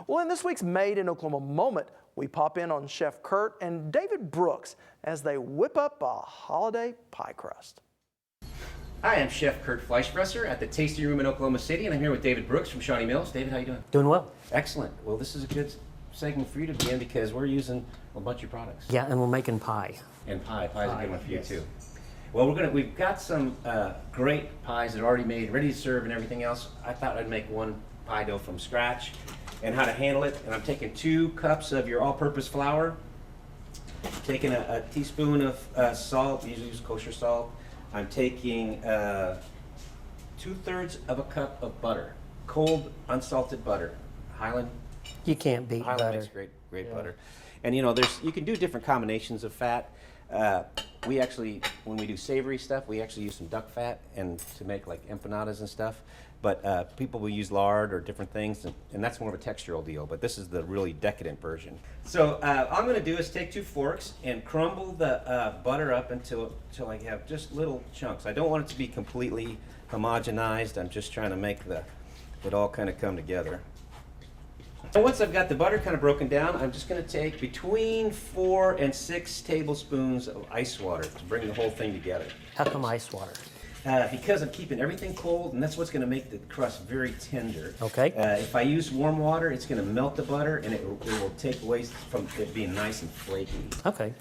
Well, in this week's Made in Oklahoma moment, we pop in on Chef Kurt and David Brooks as they whip up a holiday pie crust. Hi, I'm Chef Kurt Fleischfresser at the Tasty Room in Oklahoma City, and I'm here with David Brooks from Shawnee Mills. David, how you doing? Doing well. Excellent. Well, this is a good segment for you to be in because we're using a bunch of products. Yeah, and we're making pie. And pie's a good one for you too. Well, we've got some great pies that are already made, ready to serve, and everything else. I thought I'd make one pie dough from scratch and how to handle it. And I'm taking 2 cups of your all-purpose flour, taking a teaspoon of salt. Usually use kosher salt. I'm taking 2/3 of a cup of butter, cold, unsalted butter. Highland. You can't beat Highland butter. makes great butter. And you know, you can do different combinations of fat. We actually, when we do savory stuff, we actually use some duck fat and to make like empanadas and stuff. But people will use lard or different things, and that's more of a textural deal. But this is the really decadent version. So all I'm going to do is take 2 forks and crumble the butter up until I have just little chunks. I don't want it to be completely homogenized. I'm just trying to make it all kind of come together. So once I've got the butter kind of broken down, I'm just going to take between 4 and 6 tablespoons of ice water to bring the whole thing together. How come ice water? Because I'm keeping everything cold, and that's what's going to make the crust very tender. Okay. If I use warm water, it's going to melt the butter, and it will take away from it being nice and flaky. Okay.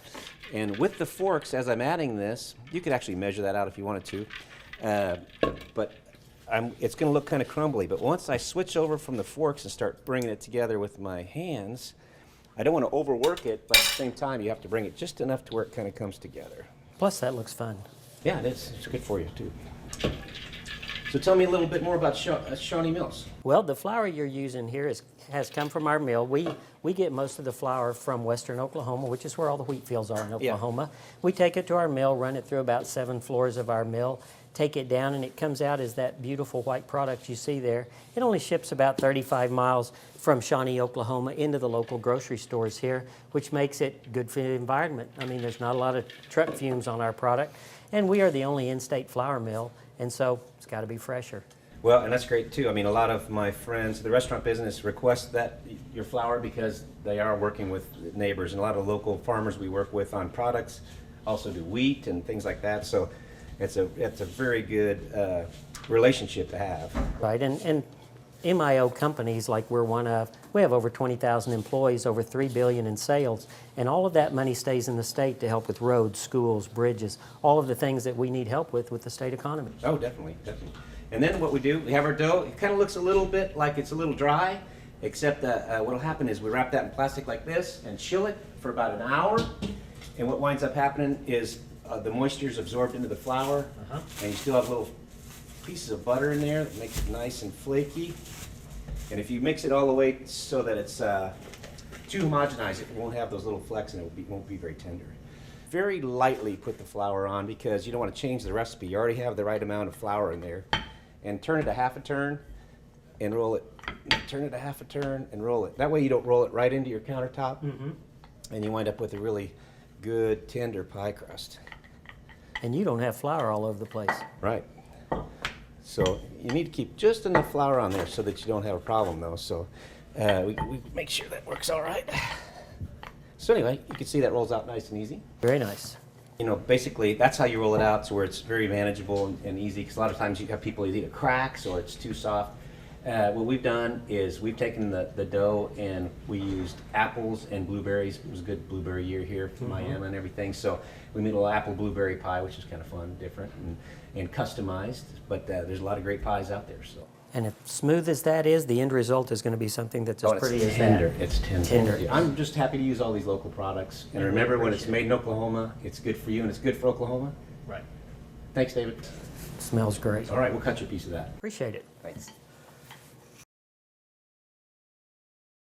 And with the forks, as I'm adding this, you could actually measure that out if you wanted to, but it's going to look kind of crumbly. But once I switch over from the forks and start bringing it together with my hands, I don't want to overwork it, but at the same time, you have to bring it just enough to where it kind of comes together. Plus, that looks fun. Yeah, it is. It's good for you, too. So tell me a little bit more about Shawnee Mills. Well, the flour you're using here has come from our mill. We get most of the flour from western Oklahoma, which is where all the wheat fields are in Oklahoma. Yeah. We take it to our mill, run it through about 7 floors of our mill, take it down, and it comes out as that beautiful white product you see there. It only ships about 35 miles from Shawnee, Oklahoma into the local grocery stores here, which makes it good for the environment. I mean, there's not a lot of truck fumes on our product, and we are the only in-state flour mill, and so it's got to be fresher. Well, and that's great too. I mean, a lot of my friends in the restaurant business request that your flour because they are working with neighbors, and a lot of local farmers we work with on products also do wheat and things like that. So it's a very good relationship to have. Right, and MIO companies like we're one of, we have over 20,000 employees, over $3 billion in sales, and all of that money stays in the state to help with roads, schools, bridges, all of the things that we need help with the state economy. Oh, definitely. And then what we do, we have our dough. It kind of looks a little bit like it's a little dry, except what will happen is we wrap that in plastic like this and chill it for about an hour. And what winds up happening is the moisture is absorbed into the flour, and you still have little pieces of butter in there that makes it nice and flaky. And if you mix it all the way so that it's too homogenized, it won't have those little flecks, and it won't be very tender. Very lightly put the flour on because you don't want to change the recipe. You already have the right amount of flour in there. And turn it a half a turn and roll it. Turn it a half a turn and roll it. That way you don't roll it right into your countertop, and you wind up with a really good tender pie crust. And you don't have flour all over the place. Right. So you need to keep just enough flour on there so that you don't have a problem, though. So we make sure that works all right. So anyway, you can see that rolls out nice and easy. Very nice. You know, basically, that's how you roll it out, so where it's very manageable and easy, because a lot of times you have people either cracks or it's too soft. What we've done is we've taken the dough and we used apples and blueberries. It was a good blueberry year here in Miami and everything, so we made a little apple blueberry pie, which is kind of fun, different, and customized, but there's a lot of great pies out there. So. And as smooth as that is, the end result is going to be something that's as pretty as tender. that. It's tender. I'm just happy to use all these local products. And remember, when it's made in Oklahoma, it's good for you and it's good for Oklahoma. Right. Thanks, David. Smells great. All right, we'll cut you a piece of that. Appreciate it. Thanks.